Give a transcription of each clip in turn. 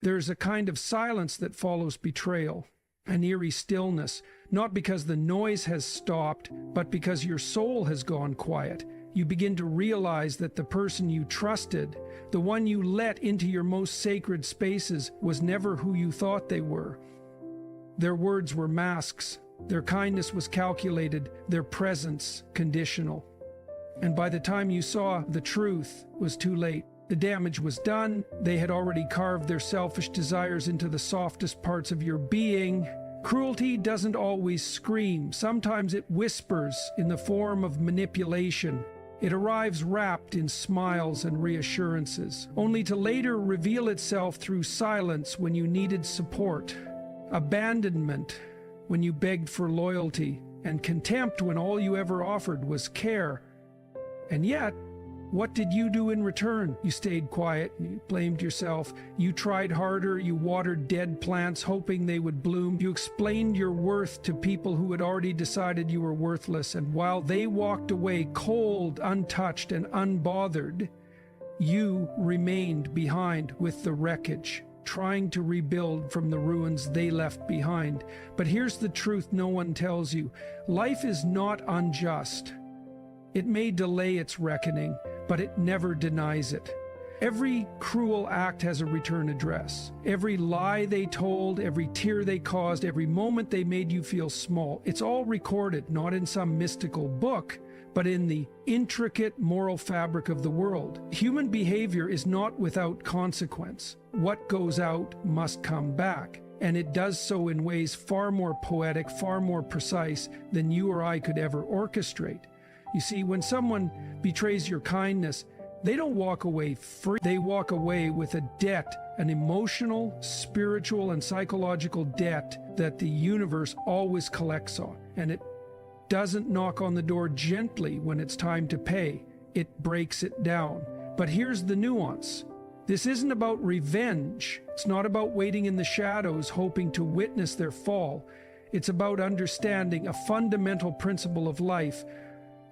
There's a kind of silence that follows betrayal, an eerie stillness, not because the noise has stopped, but because your soul has gone quiet. You begin to realize that the person you trusted, the one you let into your most sacred spaces, was never who you thought they were. Their words were masks, their kindness was calculated, their presence conditional. And by the time you saw the truth, it was too late. The damage was done. They had already carved their selfish desires into the softest parts of your being. Cruelty doesn't always scream. Sometimes it whispers in the form of manipulation. It arrives wrapped in smiles and reassurances, only to later reveal itself through silence when you needed support, abandonment when you begged for loyalty, and contempt when all you ever offered was care. And yet, what did you do in return? You stayed quiet, you blamed yourself, you tried harder, you watered dead plants hoping they would bloom, you explained your worth to people who had already decided you were worthless, and while they walked away cold, untouched, and unbothered, you remained behind with the wreckage, trying to rebuild from the ruins they left behind. But here's the truth no one tells you. Life is not unjust. It may delay its reckoning, but it never denies it. Every cruel act has a return address. Every lie they told, every tear they caused, every moment they made you feel small, it's all recorded, not in some mystical book, but in the intricate moral fabric of the world. Human behavior is not without consequence. What goes out must come back, and it does so in ways far more poetic, far more precise than you or I could ever orchestrate. You see, when someone betrays your kindness, they don't walk away free. They walk away with a debt, an emotional, spiritual, and psychological debt that the universe always collects on. And it doesn't knock on the door gently when it's time to pay. It breaks it down. But here's the nuance. This isn't about revenge. It's not about waiting in the shadows hoping to witness their fall. It's about understanding a fundamental principle of life.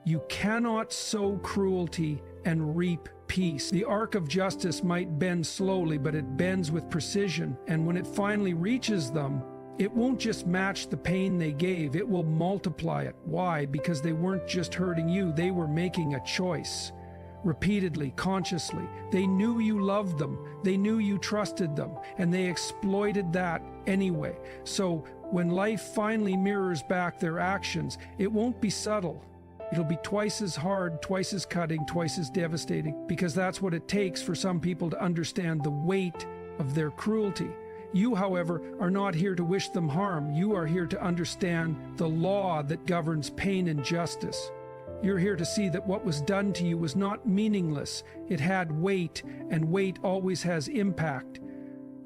You cannot sow cruelty and reap peace. The arc of justice might bend slowly, but it bends with precision. And when it finally reaches them, it won't just match the pain they gave, it will multiply it. Why? Because they weren't just hurting you, they were making a choice. Repeatedly, consciously. They knew you loved them, they knew you trusted them, and they exploited that anyway. So when life finally mirrors back their actions, it won't be subtle. It'll be twice as hard, twice as cutting, twice as devastating, because that's what it takes for some people to understand the weight of their cruelty. You, however, are not here to wish them harm. You are here to understand the law that governs pain and justice. You're here to see that what was done to you was not meaningless. It had weight, and weight always has impact.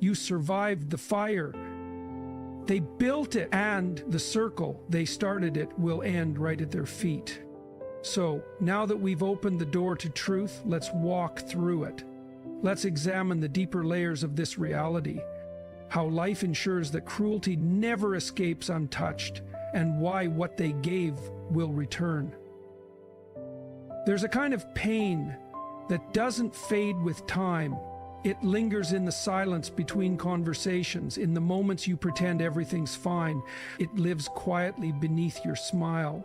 You survived the fire. They built it, and the circle they started it will end right at their feet. So, now that we've opened the door to truth, let's walk through it. Let's examine the deeper layers of this reality, how life ensures that cruelty never escapes untouched, and why what they gave will return. There's a kind of pain that doesn't fade with time. It lingers in the silence between conversations, in the moments you pretend everything's fine. It lives quietly beneath your smile,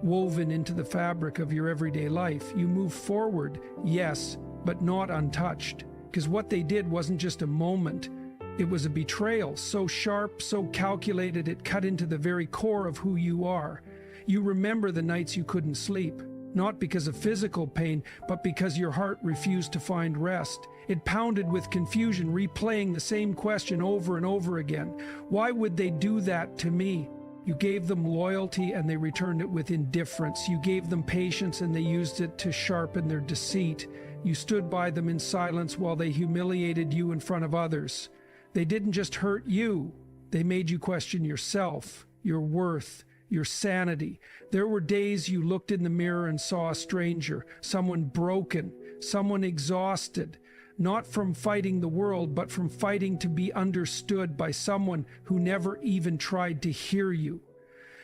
woven into the fabric of your everyday life. You move forward, yes, but not untouched, because what they did wasn't just a moment. It was a betrayal, so sharp, so calculated, it cut into the very core of who you are. You remember the nights you couldn't sleep, not because of physical pain, but because your heart refused to find rest. It pounded with confusion, replaying the same question over and over again. Why would they do that to me? You gave them loyalty and they returned it with indifference. You gave them patience and they used it to sharpen their deceit. You stood by them in silence while they humiliated you in front of others. They didn't just hurt you, they made you question yourself, your worth, your sanity. There were days you looked in the mirror and saw a stranger, someone broken, someone exhausted, not from fighting the world, but from fighting to be understood by someone who never even tried to hear you.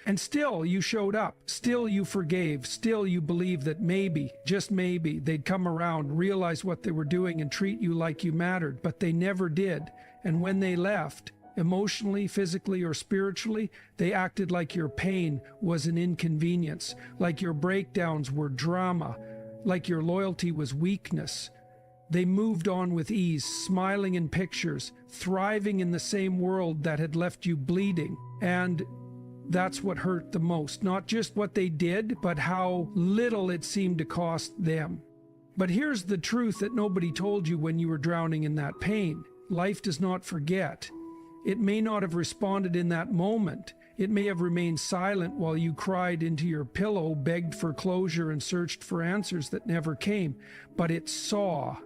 And still you showed up, still you forgave, still you believed that maybe, just maybe, they'd come around, realize what they were doing and treat you like you mattered, but they never did. And when they left, emotionally, physically, or spiritually, they acted like your pain was an inconvenience, like your breakdowns were drama, like your loyalty was weakness. They moved on with ease, smiling in pictures, thriving in the same world that had left you bleeding. And that's what hurt the most. Not just what they did, but how little it seemed to cost them. But here's the truth that nobody told you when you were drowning in that pain. Life does not forget. It may not have responded in that moment. It may have remained silent while you cried into your pillow, begged for closure, and searched for answers that never came. But it saw.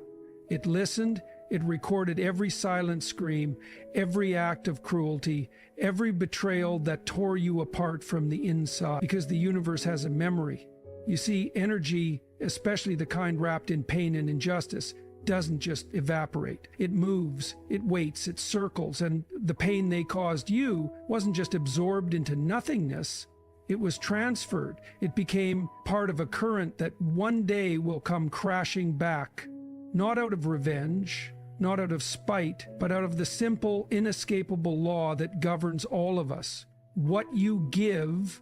It listened. It recorded every silent scream, every act of cruelty, every betrayal that tore you apart from the inside, because the universe has a memory. You see, energy, especially the kind wrapped in pain and injustice, doesn't just evaporate. It moves, it waits, it circles, and the pain they caused you wasn't just absorbed into nothingness. It was transferred. It became part of a current that one day will come crashing back, not out of revenge, not out of spite, but out of the simple, inescapable law that governs all of us. What you give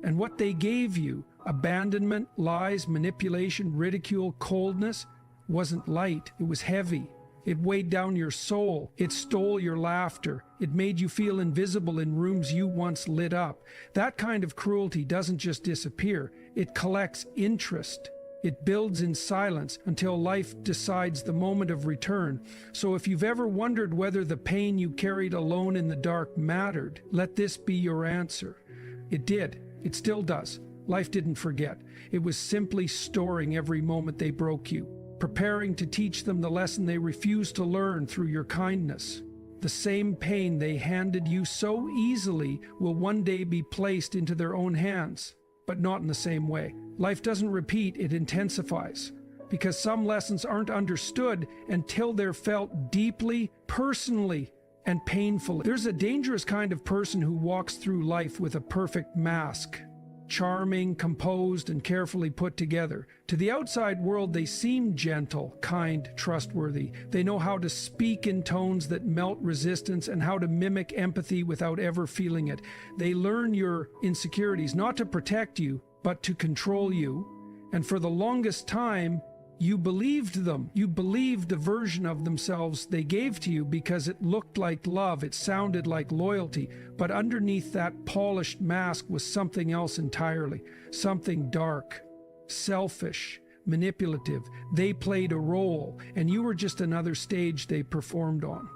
and what they gave you, abandonment, lies, manipulation, ridicule, coldness, wasn't light. It was heavy. It weighed down your soul. It stole your laughter. It made you feel invisible in rooms you once lit up. That kind of cruelty doesn't just disappear. It collects interest. It builds in silence until life decides the moment of return. So if you've ever wondered whether the pain you carried alone in the dark mattered, let this be your answer. It did. It still does. Life didn't forget. It was simply storing every moment they broke you, preparing to teach them the lesson they refused to learn through your kindness. The same pain they handed you so easily will one day be placed into their own hands, but not in the same way. Life doesn't repeat, it intensifies, because some lessons aren't understood until they're felt deeply, personally, and painfully. There's a dangerous kind of person who walks through life with a perfect mask, charming, composed, and carefully put together. To the outside world, they seem gentle, kind, trustworthy. They know how to speak in tones that melt resistance and how to mimic empathy without ever feeling it. They learn your insecurities, not to protect you, but to control you. And for the longest time, you believed them. You believed the version of themselves they gave to you because it looked like love, it sounded like loyalty. But underneath that polished mask was something else entirely. Something dark, selfish, manipulative. They played a role, and you were just another stage they performed on.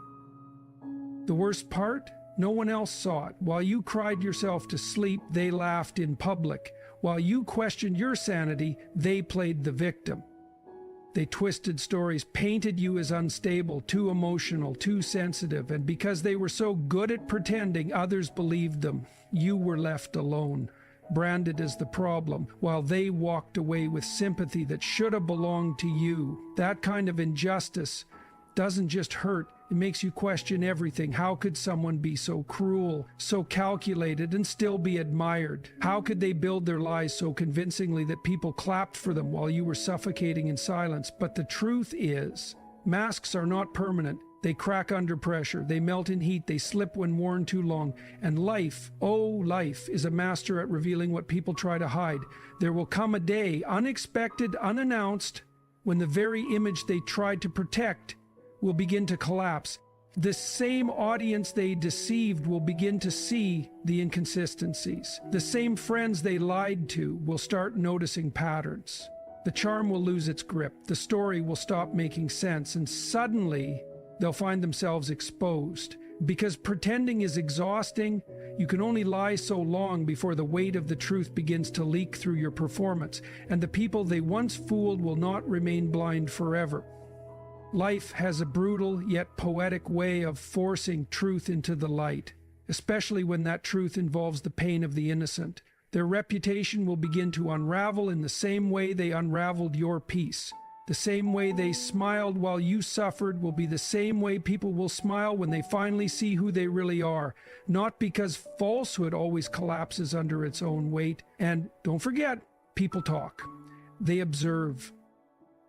The worst part? No one else saw it. While you cried yourself to sleep, they laughed in public. While you questioned your sanity, they played the victim. They twisted stories, painted you as unstable, too emotional, too sensitive, and because they were so good at pretending, others believed them. You were left alone, branded as the problem, while they walked away with sympathy that should have belonged to you. That kind of injustice doesn't just hurt, it makes you question everything. How could someone be so cruel, so calculated, and still be admired? How could they build their lies so convincingly that people clapped for them while you were suffocating in silence? But the truth is, masks are not permanent. They crack under pressure, they melt in heat, they slip when worn too long. And life, oh life, is a master at revealing what people try to hide. There will come a day, unexpected, unannounced, when the very image they tried to protect will begin to collapse. The same audience they deceived will begin to see the inconsistencies. The same friends they lied to will start noticing patterns. The charm will lose its grip. The story will stop making sense, and suddenly they'll find themselves exposed. Because pretending is exhausting, you can only lie so long before the weight of the truth begins to leak through your performance, and the people they once fooled will not remain blind forever. Life has a brutal yet poetic way of forcing truth into the light, especially when that truth involves the pain of the innocent. Their reputation will begin to unravel in the same way they unraveled your peace. The same way they smiled while you suffered will be the same way people will smile when they finally see who they really are. Not because falsehood always collapses under its own weight. And don't forget, people talk. They observe.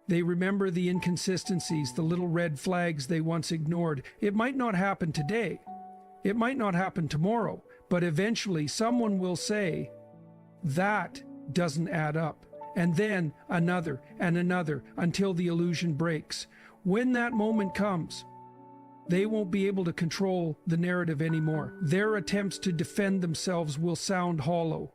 They remember the inconsistencies, the little red flags they once ignored. It might not happen today. It might not happen tomorrow, but eventually someone will say, that doesn't add up. And then another and another until the illusion breaks. When that moment comes, they won't be able to control the narrative anymore. Their attempts to defend themselves will sound hollow.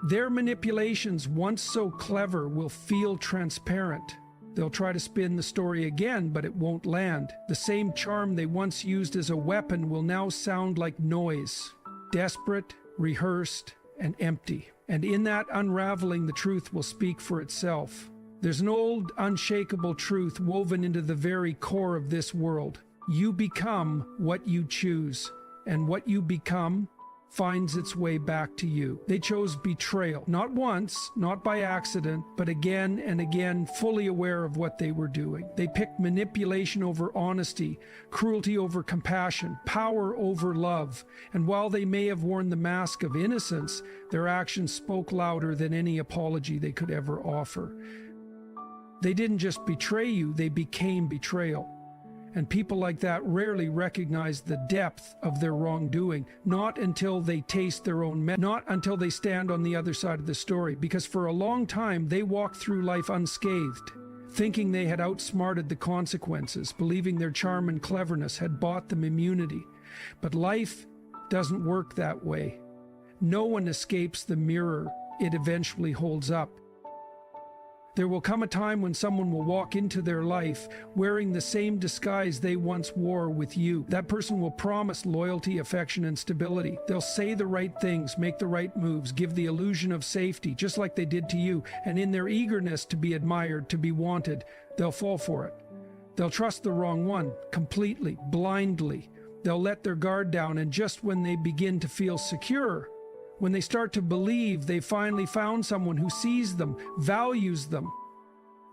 Their manipulations, once so clever, will feel transparent. They'll try to spin the story again, but it won't land. The same charm they once used as a weapon will now sound like noise. Desperate, rehearsed, and empty. And in that unraveling, the truth will speak for itself. There's an old, unshakable truth woven into the very core of this world. You become what you choose, and what you become finds its way back to you. They chose betrayal, not once, not by accident, but again and again, fully aware of what they were doing. They picked manipulation over honesty, cruelty over compassion, power over love. And while they may have worn the mask of innocence, their actions spoke louder than any apology they could ever offer. They didn't just betray you, they became betrayal. And people like that rarely recognize the depth of their wrongdoing, not until they taste their own not until they stand on the other side of the story, because for a long time they walked through life unscathed, thinking they had outsmarted the consequences, believing their charm and cleverness had bought them immunity. But life doesn't work that way. No one escapes the mirror it eventually holds up. There will come a time when someone will walk into their life wearing the same disguise they once wore with you. That person will promise loyalty, affection, and stability. They'll say the right things, make the right moves, give the illusion of safety, just like they did to you. And in their eagerness to be admired, to be wanted, they'll fall for it. They'll trust the wrong one, completely, blindly. They'll let their guard down, and just when they begin to feel secure, when they start to believe they finally found someone who sees them, values them,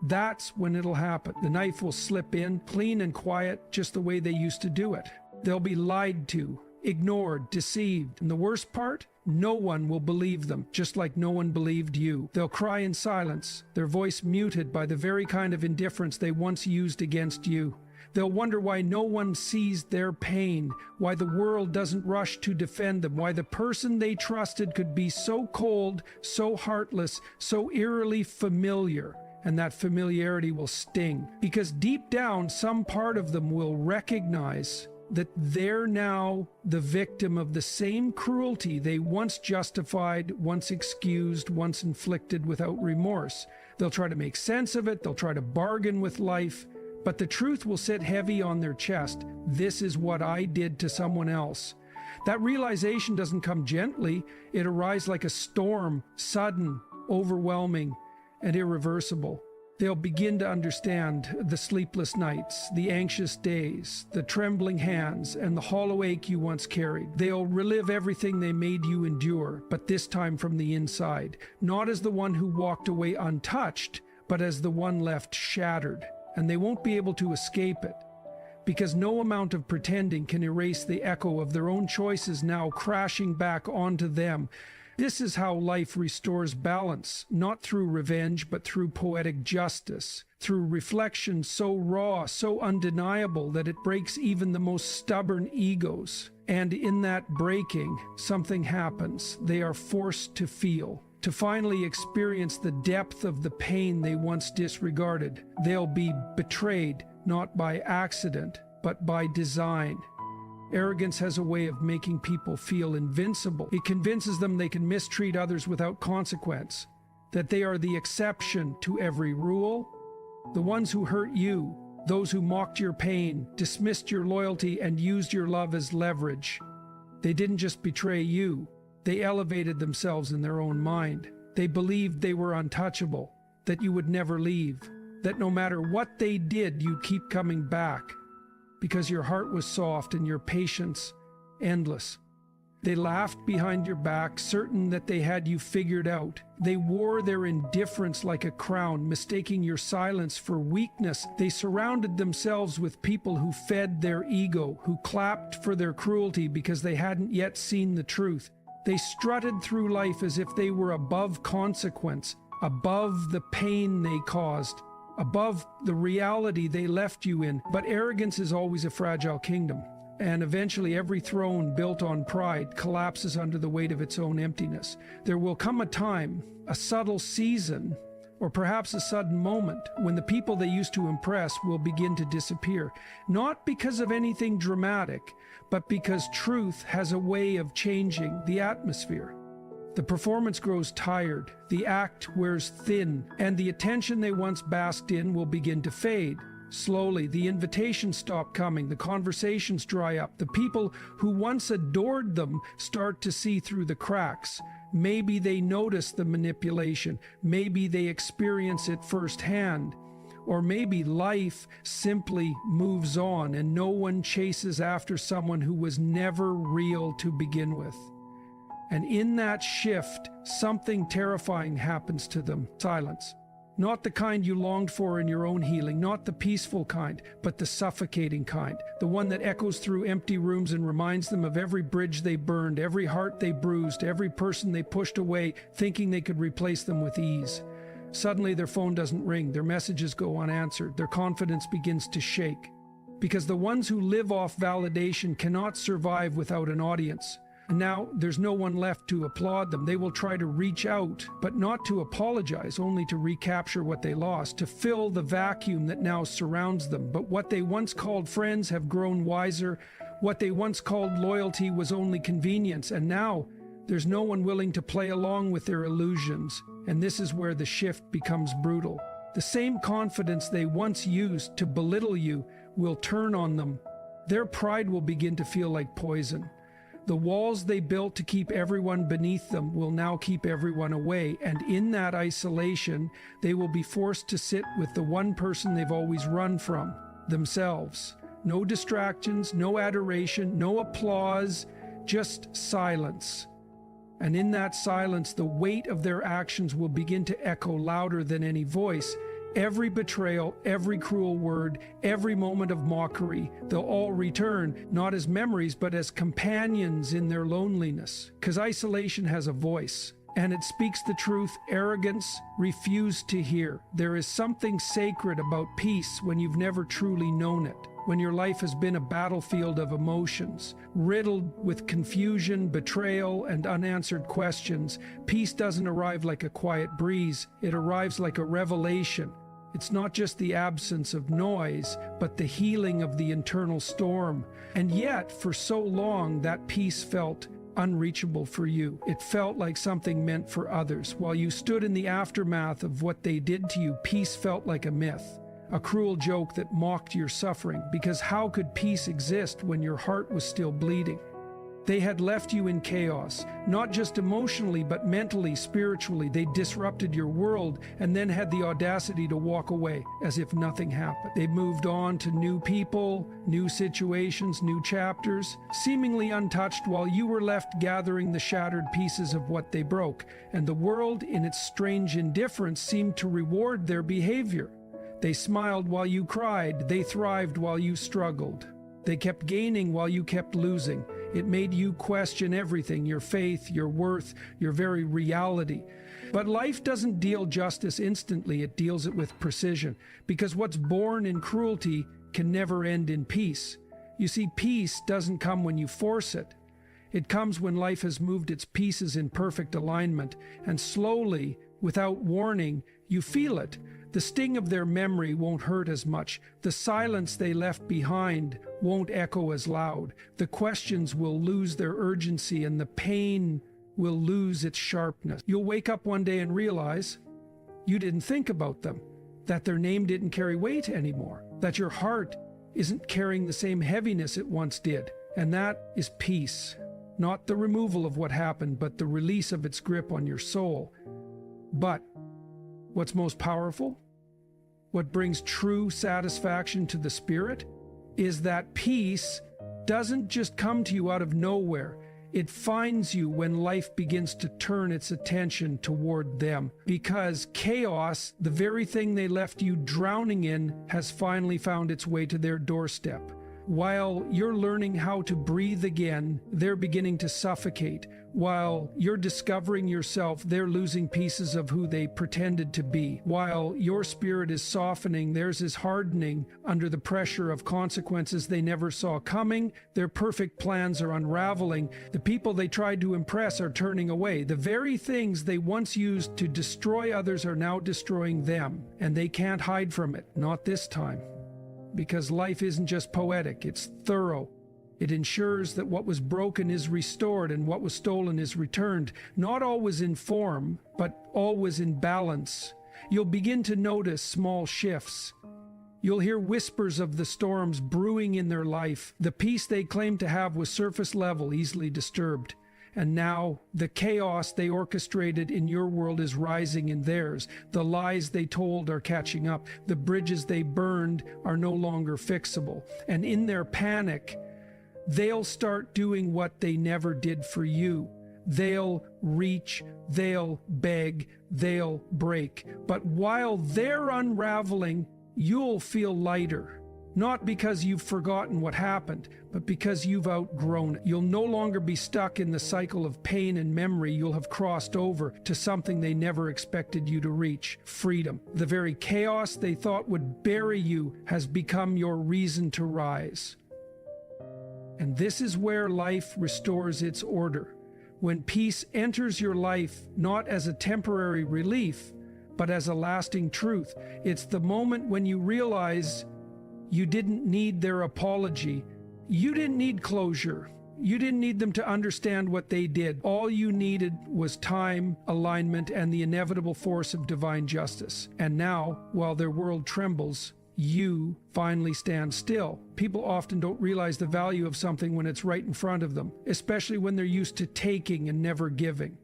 that's when it'll happen. The knife will slip in, clean and quiet, just the way they used to do it. They'll be lied to, ignored, deceived. And the worst part? No one will believe them, just like no one believed you. They'll cry in silence, their voice muted by the very kind of indifference they once used against you. They'll wonder why no one sees their pain, why the world doesn't rush to defend them, why the person they trusted could be so cold, so heartless, so eerily familiar. And that familiarity will sting, because deep down, some part of them will recognize that they're now the victim of the same cruelty they once justified, once excused, once inflicted without remorse. They'll try to make sense of it, they'll try to bargain with life, but the truth will sit heavy on their chest. This is what I did to someone else. That realization doesn't come gently. It arrives like a storm, sudden, overwhelming, and irreversible. They'll begin to understand the sleepless nights, the anxious days, the trembling hands, and the hollow ache you once carried. They'll relive everything they made you endure, but this time from the inside. Not as the one who walked away untouched, but as the one left shattered. And they won't be able to escape it, because no amount of pretending can erase the echo of their own choices now crashing back onto them. This is how life restores balance, not through revenge, but through poetic justice, through reflection so raw, so undeniable that it breaks even the most stubborn egos. And in that breaking, something happens. They are forced to feel, to finally experience the depth of the pain they once disregarded. They'll be betrayed, not by accident, but by design. Arrogance has a way of making people feel invincible. It convinces them they can mistreat others without consequence, that they are the exception to every rule. The ones who hurt you, those who mocked your pain, dismissed your loyalty, and used your love as leverage. They didn't just betray you. They elevated themselves in their own mind. They believed they were untouchable, that you would never leave, that no matter what they did, you'd keep coming back, because your heart was soft and your patience endless. They laughed behind your back, certain that they had you figured out. They wore their indifference like a crown, mistaking your silence for weakness. They surrounded themselves with people who fed their ego, who clapped for their cruelty because they hadn't yet seen the truth. They strutted through life as if they were above consequence, above the pain they caused. above the reality they left you in. But arrogance is always a fragile kingdom, and eventually every throne built on pride collapses under the weight of its own emptiness. There will come a time, a subtle season, or perhaps a sudden moment when the people they used to impress will begin to disappear, not because of anything dramatic, but because truth has a way of changing the atmosphere. The performance grows tired, the act wears thin, and the attention they once basked in will begin to fade. Slowly, the invitations stop coming, the conversations dry up, the people who once adored them start to see through the cracks. Maybe they notice the manipulation, maybe they experience it firsthand, or maybe life simply moves on and no one chases after someone who was never real to begin with. And in that shift, something terrifying happens to them. Silence. Not the kind you longed for in your own healing, not the peaceful kind, but the suffocating kind. The one that echoes through empty rooms and reminds them of every bridge they burned, every heart they bruised, every person they pushed away, thinking they could replace them with ease. Suddenly their phone doesn't ring, their messages go unanswered, their confidence begins to shake. Because the ones who live off validation cannot survive without an audience. And now there's no one left to applaud them. They will try to reach out, but not to apologize, only to recapture what they lost, to fill the vacuum that now surrounds them. But what they once called friends have grown wiser. What they once called loyalty was only convenience. And now there's no one willing to play along with their illusions. And this is where the shift becomes brutal. The same confidence they once used to belittle you will turn on them. Their pride will begin to feel like poison. The walls they built to keep everyone beneath them will now keep everyone away, and in that isolation, they will be forced to sit with the one person they've always run from, themselves. No distractions, no adoration, no applause, just silence. And in that silence, the weight of their actions will begin to echo louder than any voice. Every betrayal, every cruel word, every moment of mockery, they'll all return, not as memories, but as companions in their loneliness. Because isolation has a voice, and it speaks the truth arrogance refused to hear. There is something sacred about peace when you've never truly known it, when your life has been a battlefield of emotions, riddled with confusion, betrayal, and unanswered questions. Peace doesn't arrive like a quiet breeze, it arrives like a revelation. It's not just the absence of noise, but the healing of the internal storm. And yet, for so long, that peace felt unreachable for you. It felt like something meant for others. While you stood in the aftermath of what they did to you, peace felt like a myth, a cruel joke that mocked your suffering, because how could peace exist when your heart was still bleeding? They had left you in chaos, not just emotionally, but mentally, spiritually. They disrupted your world and then had the audacity to walk away as if nothing happened. They moved on to new people, new situations, new chapters, seemingly untouched, while you were left gathering the shattered pieces of what they broke. And the world, in its strange indifference, seemed to reward their behavior. They smiled while you cried. They thrived while you struggled. They kept gaining while you kept losing. It made you question everything, your faith, your worth, your very reality. But life doesn't deal justice instantly, it deals it with precision, because what's born in cruelty can never end in peace. You see, peace doesn't come when you force it. It comes when life has moved its pieces in perfect alignment, and slowly, without warning, you feel it. The sting of their memory won't hurt as much. The silence they left behind won't echo as loud. The questions will lose their urgency, and the pain will lose its sharpness. You'll wake up one day and realize you didn't think about them, that their name didn't carry weight anymore, that your heart isn't carrying the same heaviness it once did. And that is peace. Not the removal of what happened, but the release of its grip on your soul. But what's most powerful, what brings true satisfaction to the spirit, is that peace doesn't just come to you out of nowhere. It finds you when life begins to turn its attention toward them. Because chaos, the very thing they left you drowning in, has finally found its way to their doorstep. While you're learning how to breathe again, they're beginning to suffocate. While you're discovering yourself, they're losing pieces of who they pretended to be. While your spirit is softening, theirs is hardening under the pressure of consequences they never saw coming. Their perfect plans are unraveling. The people they tried to impress are turning away. The very things they once used to destroy others are now destroying them, and they can't hide from it, not this time. Because life isn't just poetic, it's thorough. It ensures that what was broken is restored and what was stolen is returned, not always in form, but always in balance. You'll begin to notice small shifts. You'll hear whispers of the storms brewing in their life. The peace they claimed to have was surface level, easily disturbed. And now, the chaos they orchestrated in your world is rising in theirs. The lies they told are catching up. The bridges they burned are no longer fixable. And in their panic, they'll start doing what they never did for you. They'll reach, they'll beg, they'll break. But while they're unraveling, you'll feel lighter. Not because you've forgotten what happened, but because you've outgrown it. You'll no longer be stuck in the cycle of pain and memory. You'll have crossed over to something they never expected you to reach: freedom. The very chaos they thought would bury you has become your reason to rise. And this is where life restores its order. When peace enters your life, not as a temporary relief, but as a lasting truth. It's the moment when you realize you didn't need their apology. You didn't need closure. You didn't need them to understand what they did. All you needed was time, alignment, and the inevitable force of divine justice. And now, while their world trembles, you finally stand still. People often don't realize the value of something when it's right in front of them, especially when they're used to taking and never giving.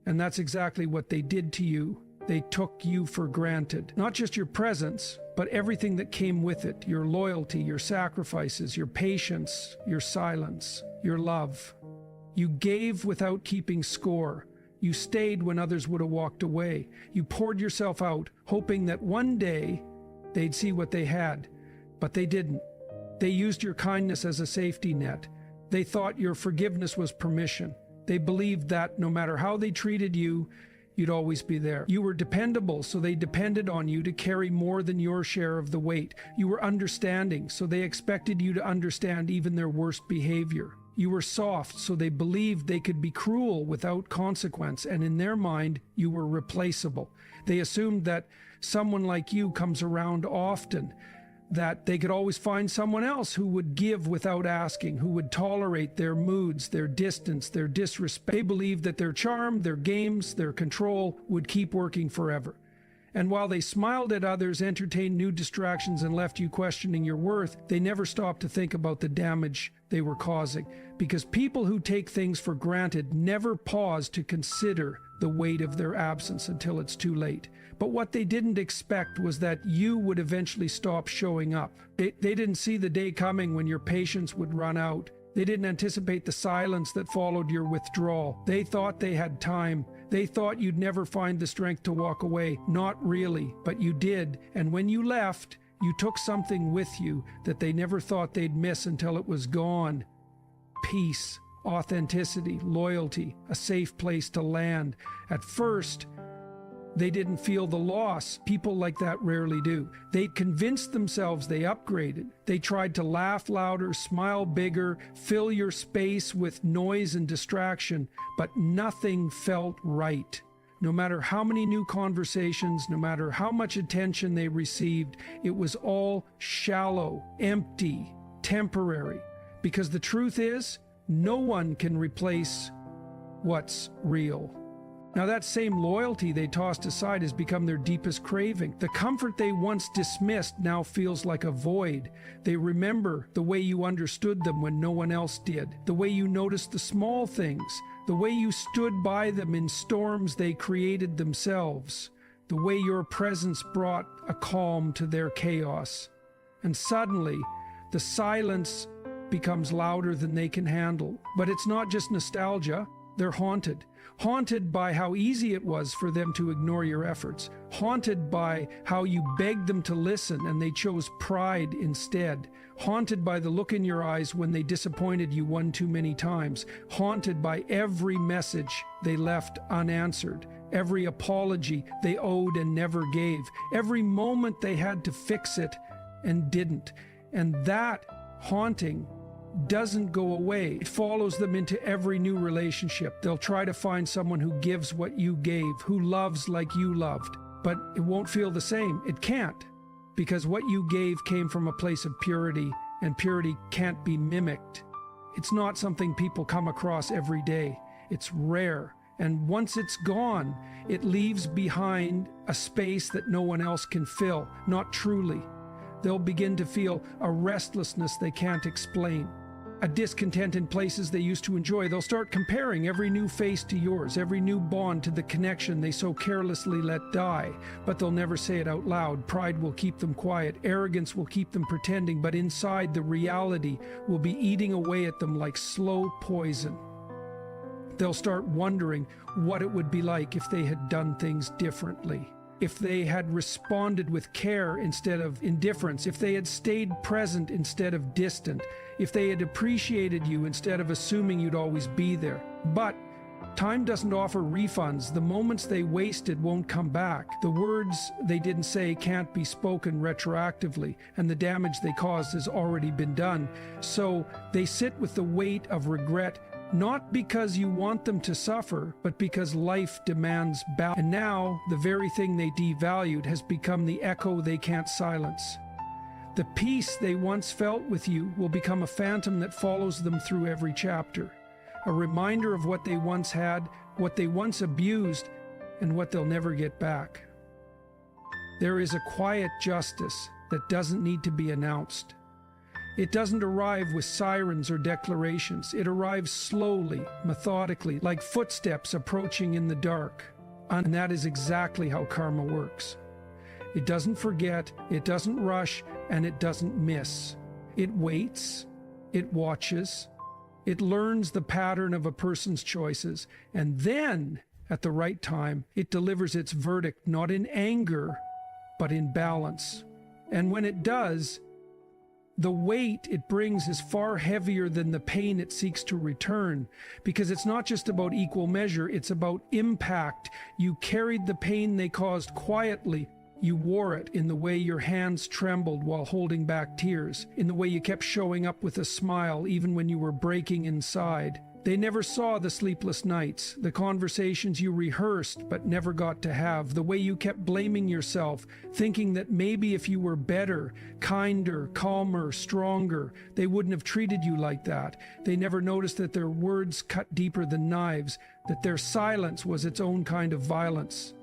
And that's exactly what they did to you. They took you for granted. Not just your presence, but everything that came with it. Your loyalty, your sacrifices, your patience, your silence, your love. You gave without keeping score. You stayed when others would have walked away. You poured yourself out, hoping that one day they'd see what they had. But they didn't. They used your kindness as a safety net. They thought your forgiveness was permission. They believed that no matter how they treated you, you'd always be there. You were dependable, so they depended on you to carry more than your share of the weight. You were understanding, so they expected you to understand even their worst behavior. You were soft, so they believed they could be cruel without consequence, and in their mind, you were replaceable. They assumed that someone like you comes around often, that they could always find someone else who would give without asking, who would tolerate their moods, their distance, their disrespect. They believed that their charm, their games, their control would keep working forever. And while they smiled at others, entertained new distractions, and left you questioning your worth, they never stopped to think about the damage they were causing. Because people who take things for granted never pause to consider the weight of their absence until it's too late. But what they didn't expect was that you would eventually stop showing up. They didn't see the day coming when your patience would run out. They didn't anticipate the silence that followed your withdrawal. They thought they had time. They thought you'd never find the strength to walk away. Not really, but you did. And when you left, you took something with you that they never thought they'd miss until it was gone. Peace, authenticity, loyalty, a safe place to land. At first, they didn't feel the loss. People like that rarely do. They convinced themselves they upgraded. They tried to laugh louder, smile bigger, fill your space with noise and distraction, but nothing felt right. No matter how many new conversations, no matter how much attention they received, it was all shallow, empty, temporary. Because the truth is, no one can replace what's real. Now that same loyalty they tossed aside has become their deepest craving. The comfort they once dismissed now feels like a void. They remember the way you understood them when no one else did, the way you noticed the small things, the way you stood by them in storms they created themselves, the way your presence brought a calm to their chaos. And suddenly, the silence becomes louder than they can handle. But it's not just nostalgia. They're haunted. Haunted by how easy it was for them to ignore your efforts. Haunted by how you begged them to listen and they chose pride instead. Haunted by the look in your eyes when they disappointed you one too many times. Haunted by every message they left unanswered. Every apology they owed and never gave. Every moment they had to fix it and didn't. And that haunting doesn't go away. It follows them into every new relationship. They'll try to find someone who gives what you gave, who loves like you loved. But it won't feel the same. It can't. Because what you gave came from a place of purity, and purity can't be mimicked. It's not something people come across every day. It's rare. And once it's gone, it leaves behind a space that no one else can fill, not truly. They'll begin to feel a restlessness they can't explain, a discontent in places they used to enjoy. They'll start comparing every new face to yours, every new bond to the connection they so carelessly let die. But they'll never say it out loud. Pride will keep them quiet. Arrogance will keep them pretending. But inside, the reality will be eating away at them like slow poison. They'll start wondering what it would be like if they had done things differently. If they had responded with care instead of indifference, if they had stayed present instead of distant, if they had appreciated you instead of assuming you'd always be there. But time doesn't offer refunds. The moments they wasted won't come back. The words they didn't say can't be spoken retroactively, and the damage they caused has already been done. So they sit with the weight of regret, not because you want them to suffer, but because life demands balance. And now, the very thing they devalued has become the echo they can't silence. The peace they once felt with you will become a phantom that follows them through every chapter. A reminder of what they once had, what they once abused, and what they'll never get back. There is a quiet justice that doesn't need to be announced. It doesn't arrive with sirens or declarations. It arrives slowly, methodically, like footsteps approaching in the dark. And that is exactly how karma works. It doesn't forget, it doesn't rush, and it doesn't miss. It waits, it watches, it learns the pattern of a person's choices, and then, at the right time, it delivers its verdict not in anger, but in balance. And when it does, the weight it brings is far heavier than the pain it seeks to return, because it's not just about equal measure, it's about impact. You carried the pain they caused quietly. You wore it in the way your hands trembled while holding back tears, in the way you kept showing up with a smile even when you were breaking inside. They never saw the sleepless nights, the conversations you rehearsed but never got to have, the way you kept blaming yourself, thinking that maybe if you were better, kinder, calmer, stronger, they wouldn't have treated you like that. They never noticed that their words cut deeper than knives, that their silence was its own kind of violence.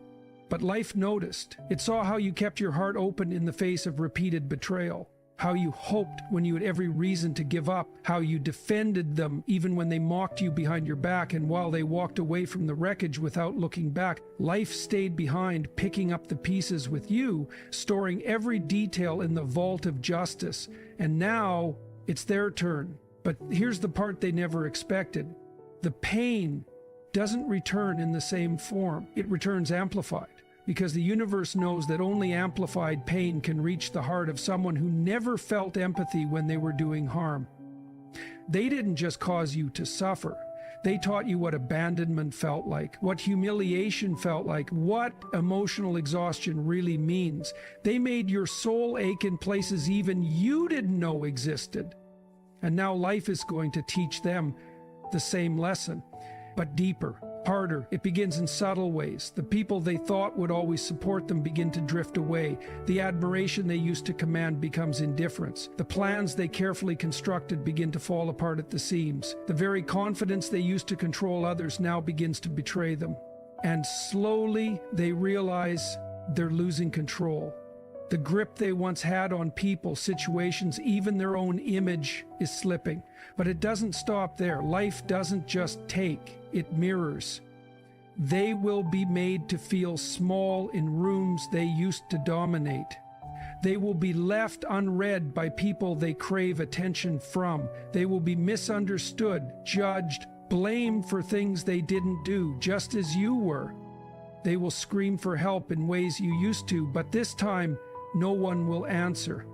But life noticed. It saw how you kept your heart open in the face of repeated betrayal. How you hoped when you had every reason to give up, how you defended them even when they mocked you behind your back, and while they walked away from the wreckage without looking back, life stayed behind, picking up the pieces with you, storing every detail in the vault of justice. And now it's their turn. But here's the part they never expected. The pain doesn't return in the same form. It returns amplified. Because the universe knows that only amplified pain can reach the heart of someone who never felt empathy when they were doing harm. They didn't just cause you to suffer. They taught you what abandonment felt like, what humiliation felt like, what emotional exhaustion really means. They made your soul ache in places even you didn't know existed. And now life is going to teach them the same lesson, but deeper. Harder. It begins in subtle ways. The people they thought would always support them begin to drift away. The admiration they used to command becomes indifference. The plans they carefully constructed begin to fall apart at the seams. The very confidence they used to control others now begins to betray them. And slowly they realize they're losing control. The grip they once had on people, situations, even their own image is slipping. But it doesn't stop there. Life doesn't just take, it mirrors. They will be made to feel small in rooms they used to dominate. They will be left unread by people they crave attention from. They will be misunderstood, judged, blame for things they didn't do, just as you were. They will scream for help in ways you used to, but this time, no one will answer.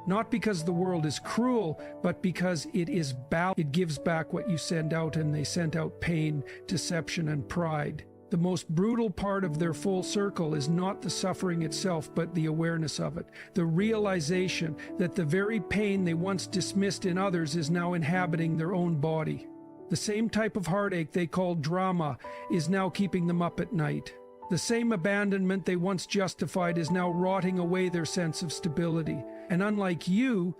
Not because the world is cruel, but because it is it gives back what you send out, and they sent out pain, deception, and pride. The most brutal part of their full circle is not the suffering itself, but the awareness of it. The realization that the very pain they once dismissed in others is now inhabiting their own body. The same type of heartache they called drama is now keeping them up at night. The same abandonment they once justified is now rotting away their sense of stability. And unlike you,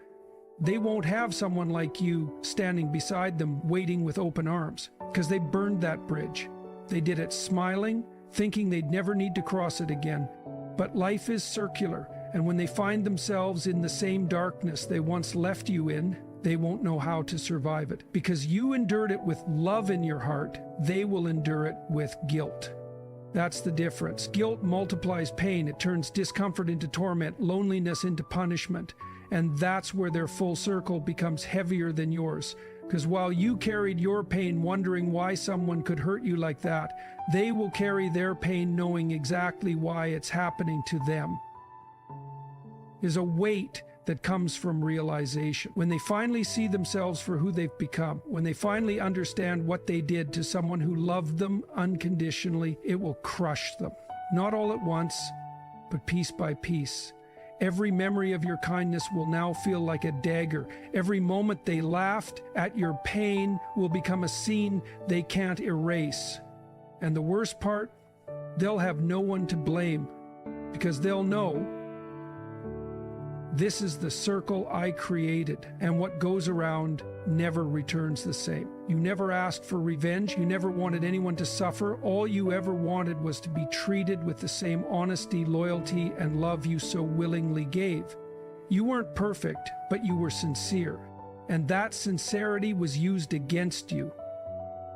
they won't have someone like you standing beside them waiting with open arms, because they burned that bridge. They did it smiling, thinking they'd never need to cross it again. But life is circular, and when they find themselves in the same darkness they once left you in, they won't know how to survive it. Because you endured it with love in your heart, they will endure it with guilt. That's the difference. Guilt multiplies pain. It turns discomfort into torment, loneliness into punishment. And that's where their full circle becomes heavier than yours. Because while you carried your pain wondering why someone could hurt you like that, they will carry their pain knowing exactly why it's happening to them. There's a weight that comes from realization. When they finally see themselves for who they've become, when they finally understand what they did to someone who loved them unconditionally, it will crush them. Not all at once, but piece by piece. Every memory of your kindness will now feel like a dagger. Every moment they laughed at your pain will become a scene they can't erase. And the worst part, they'll have no one to blame, because they'll know this is the circle I created, and what goes around never returns the same. You never asked for revenge. You never wanted anyone to suffer. All you ever wanted was to be treated with the same honesty, loyalty, and love you so willingly gave. You weren't perfect, but you were sincere, and that sincerity was used against you.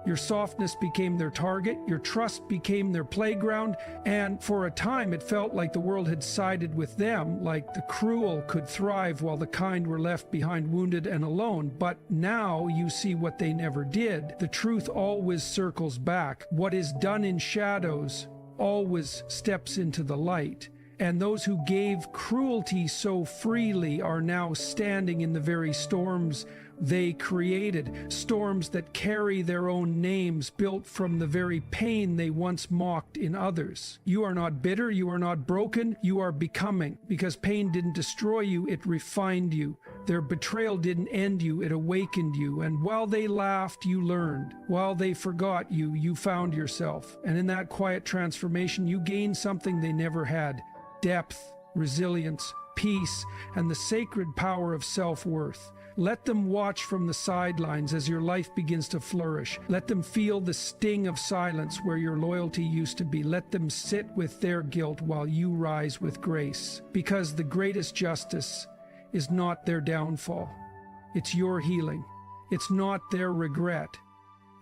Your softness became their target, your trust became their playground, and for a time it felt like the world had sided with them, like the cruel could thrive while the kind were left behind wounded and alone. But now you see what they never did. The truth always circles back. What is done in shadows always steps into the light. And those who gave cruelty so freely are now standing in the very storms they created, storms that carry their own names, built from the very pain they once mocked in others. You are not bitter, you are not broken, you are becoming, because pain didn't destroy you, it refined you. Their betrayal didn't end you, it awakened you. And while they laughed, you learned. While they forgot you, you found yourself. And in that quiet transformation, you gained something they never had: depth, resilience, peace, and the sacred power of self-worth. Let them watch from the sidelines as your life begins to flourish. Let them feel the sting of silence where your loyalty used to be. Let them sit with their guilt while you rise with grace. Because the greatest justice is not their downfall. It's your healing. It's not their regret.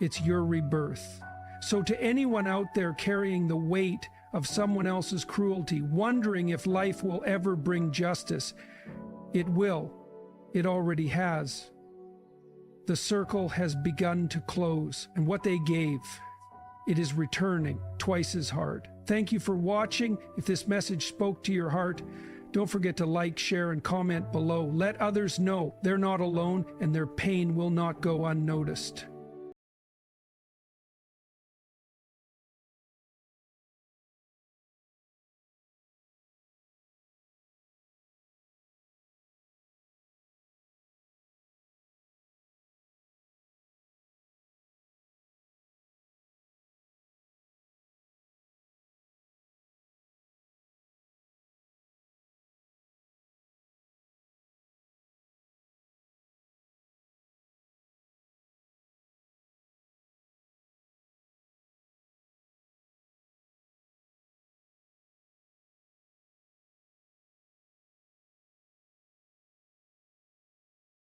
It's your rebirth. So to anyone out there carrying the weight of someone else's cruelty, wondering if life will ever bring justice, it will. It already has. The circle has begun to close, and what they gave, it is returning twice as hard. Thank you for watching. If this message spoke to your heart, don't forget to like, share, and comment below. Let others know they're not alone and their pain will not go unnoticed.